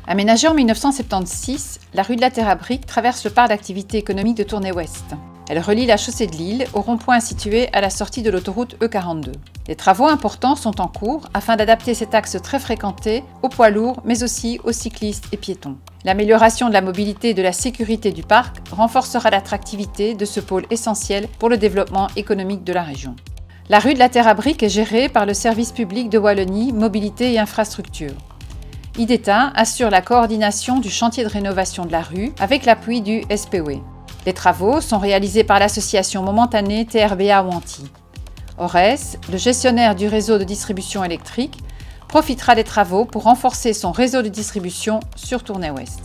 Aménagée en 1976, la rue de la Terre-à-Brique traverse le parc d'activités économiques de Tournai-Ouest. Elle relie la chaussée de Lille au rond-point situé à la sortie de l'autoroute E42. Des travaux importants sont en cours afin d'adapter cet axe très fréquenté aux poids lourds, mais aussi aux cyclistes et piétons. L'amélioration de la mobilité et de la sécurité du parc renforcera l'attractivité de ce pôle essentiel pour le développement économique de la région. La rue de la Terre-à-Brique est gérée par le service public de Wallonie, Mobilité et Infrastructures. IDETA assure la coordination du chantier de rénovation de la rue avec l'appui du SPOE. Les travaux sont réalisés par l'association momentanée TRBA Wanty. Ores, le gestionnaire du réseau de distribution électrique, profitera des travaux pour renforcer son réseau de distribution sur Tournai-Ouest.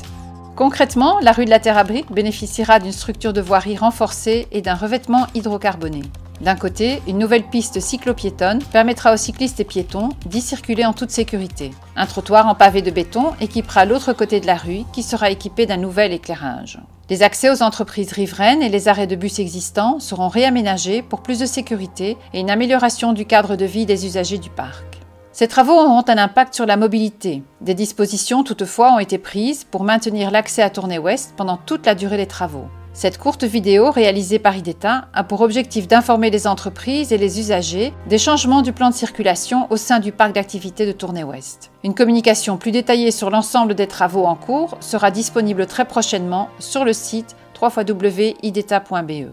Concrètement, la rue de la Terre-à-Brique bénéficiera d'une structure de voirie renforcée et d'un revêtement hydrocarboné. D'un côté, une nouvelle piste cyclo-piétonne permettra aux cyclistes et piétons d'y circuler en toute sécurité. Un trottoir en pavé de béton équipera l'autre côté de la rue qui sera équipé d'un nouvel éclairage. Les accès aux entreprises riveraines et les arrêts de bus existants seront réaménagés pour plus de sécurité et une amélioration du cadre de vie des usagers du parc. Ces travaux auront un impact sur la mobilité. Des dispositions toutefois ont été prises pour maintenir l'accès à Tournai-Ouest pendant toute la durée des travaux. Cette courte vidéo réalisée par IDETA a pour objectif d'informer les entreprises et les usagers des changements du plan de circulation au sein du parc d'activités de Tournai-Ouest. Une communication plus détaillée sur l'ensemble des travaux en cours sera disponible très prochainement sur le site www.ideta.be.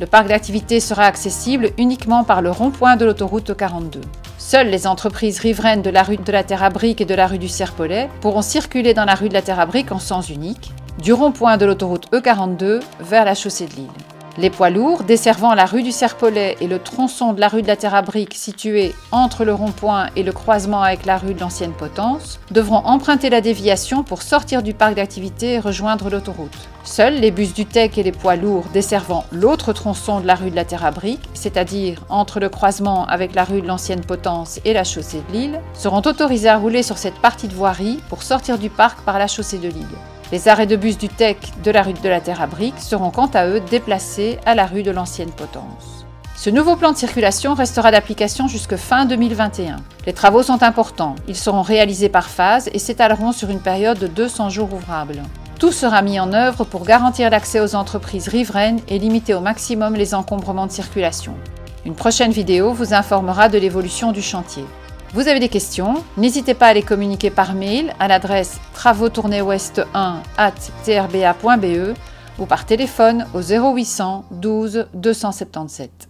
Le parc d'activités sera accessible uniquement par le rond-point de l'autoroute E42. Seules les entreprises riveraines de la rue de la Terre-à-Brique et de la rue du Serpollet pourront circuler dans la rue de la Terre-à-Brique en sens unique, du rond-point de l'autoroute E42 vers la chaussée de Lille. Les poids lourds desservant la rue du Serpollet et le tronçon de la rue de la Terre-à-Brique situé entre le rond-point et le croisement avec la rue de l'Ancienne Potence devront emprunter la déviation pour sortir du parc d'activités et rejoindre l'autoroute. Seuls les bus du TEC et les poids lourds desservant l'autre tronçon de la rue de la Terre-à-Brique, c'est-à-dire entre le croisement avec la rue de l'Ancienne Potence et la chaussée de Lille, seront autorisés à rouler sur cette partie de voirie pour sortir du parc par la chaussée de Lille. Les arrêts de bus du TEC de la rue de la Terre-à-Brique seront quant à eux déplacés à la rue de l'Ancienne Potence. Ce nouveau plan de circulation restera d'application jusque fin 2021. Les travaux sont importants, ils seront réalisés par phase et s'étaleront sur une période de 200 jours ouvrables. Tout sera mis en œuvre pour garantir l'accès aux entreprises riveraines et limiter au maximum les encombrements de circulation. Une prochaine vidéo vous informera de l'évolution du chantier. Vous avez des questions? N'hésitez pas à les communiquer par mail à l'adresse travaux-tournai-ouest1@trba.be ou par téléphone au 0800 12 277.